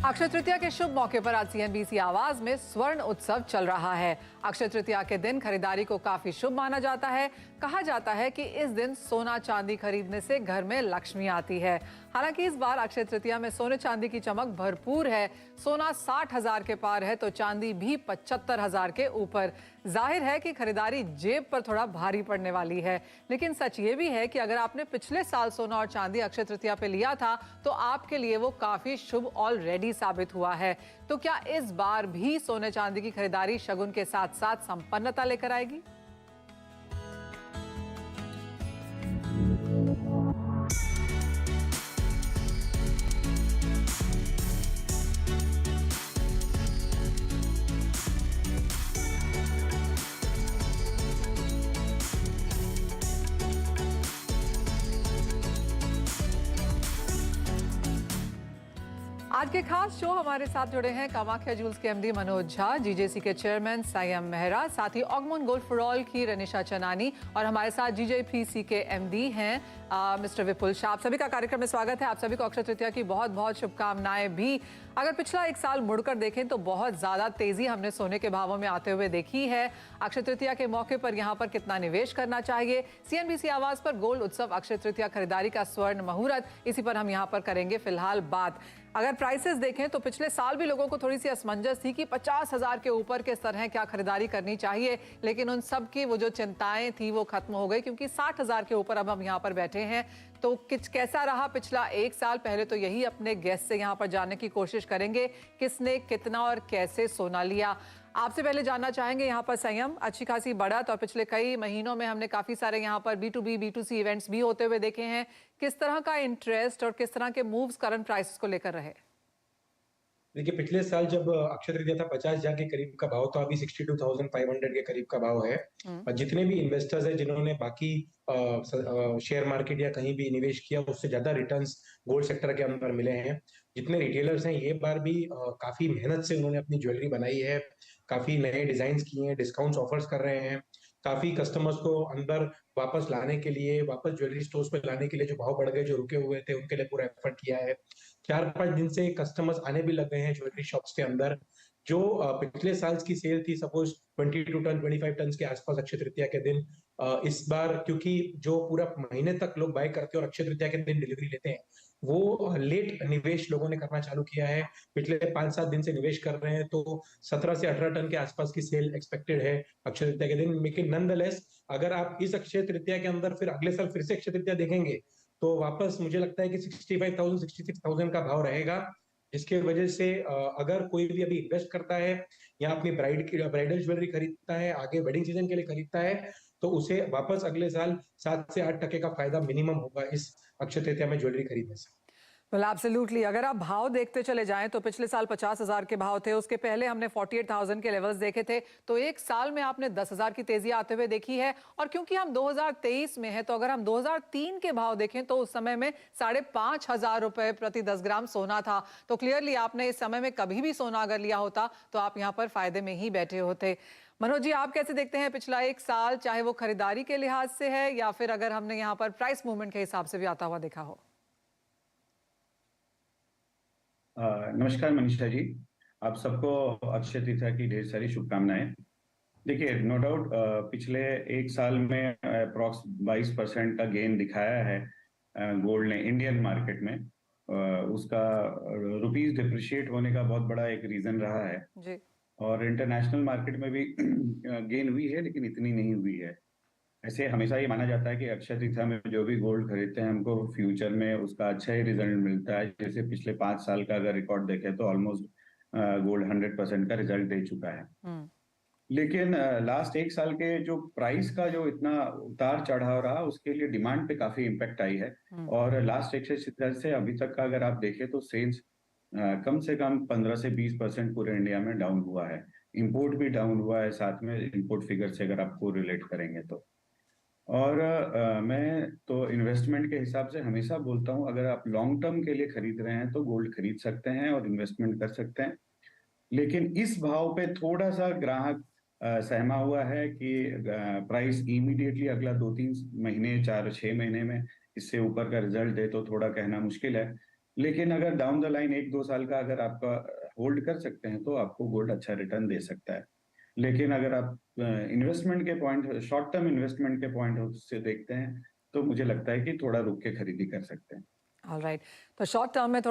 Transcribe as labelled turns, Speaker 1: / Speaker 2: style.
Speaker 1: अक्षय तृतीया के शुभ मौके पर आज सीएनबीसी आवाज में स्वर्ण उत्सव चल रहा है। अक्षय तृतीया के दिन खरीदारी को काफी शुभ माना जाता है। कहा जाता है कि इस दिन सोना चांदी खरीदने से घर में लक्ष्मी आती है। हालांकि इस बार अक्षय तृतीया में सोने चांदी की चमक भरपूर है। सोना 60,000 के पार है तो चांदी भी 75,000 के ऊपर। जाहिर है कि खरीदारी जेब पर थोड़ा भारी पड़ने वाली है, लेकिन सच ये भी है कि अगर आपने पिछले साल सोना और चांदी अक्षय तृतीया पे लिया था तो आपके लिए वो काफी शुभ ऑलरेडी साबित हुआ है। तो क्या इस बार भी सोने चांदी की खरीदारी शगुन के साथ साथ संपन्नता लेकर आएगी? आज के खास शो हमारे साथ जुड़े हैं कामाख्या ज्वेल्स के एमडी मनोज झा, जीजेसी के चेयरमैन संयम मेहरा, साथ ही ऑगमोन गोल्ड फॉर ऑल की रनिशा चनानी और हमारे साथ जीजेपीसी के एमडी हैं मिस्टर विपुल शाह। आप सभी का कार्यक्रम में स्वागत है। आप सभी को अक्षय तृतीया की बहुत बहुत शुभकामनाएं भी। अगर पिछला एक साल मुड़कर देखें तो बहुत ज्यादा तेजी हमने सोने के भावों में आते हुए देखी है। अक्षय तृतीया के मौके पर यहाँ पर कितना निवेश करना चाहिए? सीएनबीसी आवाज पर गोल्ड उत्सव अक्षय तृतीया खरीदारी का स्वर्ण मुहूर्त, इसी पर हम यहाँ पर करेंगे फिलहाल बात। अगर प्राइसेस देखें तो पिछले साल भी लोगों को थोड़ी सी असमंजस थी कि 50,000 के ऊपर के स्तर हैं, क्या खरीदारी करनी चाहिए, लेकिन उन सब की वो जो चिंताएं थी वो खत्म हो गई क्योंकि 60,000 के ऊपर अब हम यहाँ पर बैठे हैं। तो कैसा रहा पिछला एक साल? पहले तो यही अपने गेस्ट से यहाँ पर जानने की कोशिश करेंगे, किसने कितना और कैसे सोना लिया। आपसे पहले जानना चाहेंगे यहाँ पर संयम, अच्छी खासी बढ़त और पिछले कई महीनों में हमने काफी सारे यहाँ पर B2B B2C इवेंट्स भी होते हुए देखे हैं। किस तरह का इंटरेस्ट और किस तरह के मूव्स करंट प्राइसेस को लेकर रहे?
Speaker 2: देखिए, पिछले साल जब अक्षय तृतीया था 50,000 के करीब का भाव, तो अभी 62,500 के करीब का भाव है। और जितने भी इन्वेस्टर्स हैं जिन्होंने बाकी शेयर मार्केट या कहीं भी निवेश किया, उससे ज्यादा रिटर्न्स गोल्ड सेक्टर के अंदर मिले हैं। जितने रिटेलर्स हैं ये बार भी काफी मेहनत से उन्होंने अपनी ज्वेलरी बनाई है, काफी नए डिजाइन किए हैं, डिस्काउंट्स ऑफर्स कर रहे हैं, काफी कस्टमर्स को अंदर वापस लाने के लिए, वापस ज्वेलरी स्टोर्स पे लाने के लिए, जो भाव बढ़ गए, जो रुके हुए थे, उनके लिए पूरा एफर्ट किया है। 4-5 दिन से कस्टमर्स आने भी लग गए हैं ज्वेलरी शॉप्स के अंदर। जो पिछले साल की सेल थी सपोज 22 टन 25 टन के आसपास अक्षय तृतीया के दिन, इस बार क्योंकि जो पूरा महीने तक लोग बाय करते हैं और अक्षय तृतीया के दिन डिलीवरी लेते हैं, वो लेट निवेश लोगों ने करना चालू किया है। पिछले 5-7 दिन से निवेश कर रहे हैं, तो 17 से 18 टन के आसपास की सेल एक्सपेक्टेड है अक्षय तृतीया के दिन। लेकिन नॉनदलेस अगर आप इस अक्षय तृतीया के अंदर फिर अगले साल फिर से अक्षय तृतीया देखेंगे तो वापस मुझे लगता है कि 65,000 66,000 का भाव रहेगा। जिसके वजह से अगर कोई भी अभी इन्वेस्ट करता है या अपनी ब्राइडल ज्वेलरी खरीदता है, आगे वेडिंग सीजन के लिए खरीदता है, तो उसे वापस अगले साल 7 से 8% का फायदा मिनिमम होगा इस अक्षय तृतीया में ज्वेलरी खरीदने से।
Speaker 1: एब्सोल्युटली। अगर आप भाव देखते चले जाएं तो पिछले साल 50,000 के भाव थे, उसके पहले हमने 48,000 के लेवल्स देखे थे। तो एक साल में आपने 10,000 की तेजी आते हुए देखी है। और क्योंकि हम 2023 में हैं, तो अगर हम 2003 के भाव देखें तो उस समय में 5,500 रुपए प्रति 10 ग्राम सोना था। तो क्लियरली आपने इस समय में कभी भी सोना अगर लिया होता तो आप यहाँ पर फायदे में ही बैठे होते। मनोज जी, आप कैसे देखते हैं पिछला एक साल, चाहे वो खरीदारी के लिहाज से है या फिर अगर हमने यहाँ पर प्राइस मूवमेंट के हिसाब से भी आता हुआ देखा हो?
Speaker 3: नमस्कार मनीषा जी, आप सबको अक्षय तृतीया की ढेर सारी शुभकामनाएं। देखिए, नो डाउट पिछले एक साल में अप्रॉक्स 22% का गेन दिखाया है गोल्ड ने इंडियन मार्केट में। उसका रुपीस डिप्रिशिएट होने का बहुत बड़ा एक रीजन रहा है
Speaker 1: जी।
Speaker 3: और इंटरनेशनल मार्केट में भी गेन हुई है, लेकिन इतनी नहीं हुई है। ऐसे हमेशा ये माना जाता है कि अक्षय तृतीया में जो भी गोल्ड खरीदते हैं हमको फ्यूचर में उसका अच्छा ही रिजल्ट मिलता है। जैसे पिछले 5 साल का अगर रिकॉर्ड देखें तो ऑलमोस्ट गोल्ड 100% का रिजल्ट दे चुका है। लेकिन लास्ट एक साल के जो प्राइस का जो इतना उतार चढ़ाव रहा, उसके लिए डिमांड पे काफी इम्पेक्ट आई है। और लास्ट एक से अभी तक का अगर आप देखें तो सेल्स कम से कम 15 से 20% पूरे इंडिया में डाउन हुआ है। इंपोर्ट भी डाउन हुआ है साथ में, इंपोर्ट फिगर से अगर आपको रिलेट करेंगे तो। और मैं तो इन्वेस्टमेंट के हिसाब से हमेशा बोलता हूँ, अगर आप लॉन्ग टर्म के लिए खरीद रहे हैं तो गोल्ड खरीद सकते हैं और इन्वेस्टमेंट कर सकते हैं। लेकिन इस भाव पे थोड़ा सा ग्राहक सहमा हुआ है कि प्राइस इमीडिएटली अगला 2-3 महीने, 4-6 महीने में इससे ऊपर का रिजल्ट दे, तो थोड़ा कहना मुश्किल है। लेकिन अगर डाउन द लाइन 1-2 साल का अगर आपका होल्ड कर सकते हैं तो आपको गोल्ड अच्छा रिटर्न दे सकता है। लेकिन अगर आप इन्वेस्टमेंट के पॉइंट शॉर्ट टर्म इन्वेस्टमेंट के पॉइंट से देखते हैं तो मुझे लगता है कि थोड़ा रुक के खरीदी कर सकते हैं।
Speaker 1: ऑलराइट, तो शॉर्ट टर्म में थोड़े